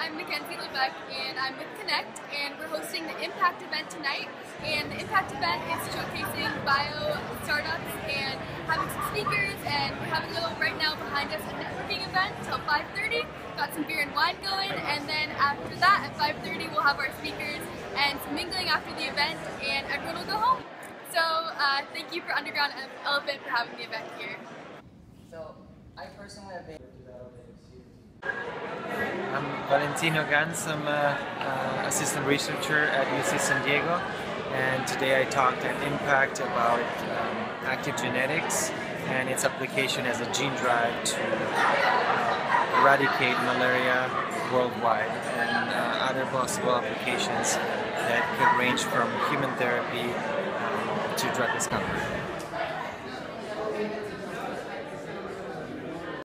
and I'm with Connect, and we're hosting the Impact event tonight. And the Impact event is showcasing bio startups and having some speakers, and we're having a little right now behind us a networking event till 5:30. Got some beer and wine going, and then after that at 5:30 we'll have our speakers and some mingling after the event, and everyone will go home. So thank you for Underground Elephant for having the event here. So I personally have been. I'm Valentino Gantz. I'm an assistant researcher at UC San Diego, and today I talked at Impact about active genetics and its application as a gene drive to eradicate malaria worldwide, and other possible applications that could range from human therapy to drug discovery.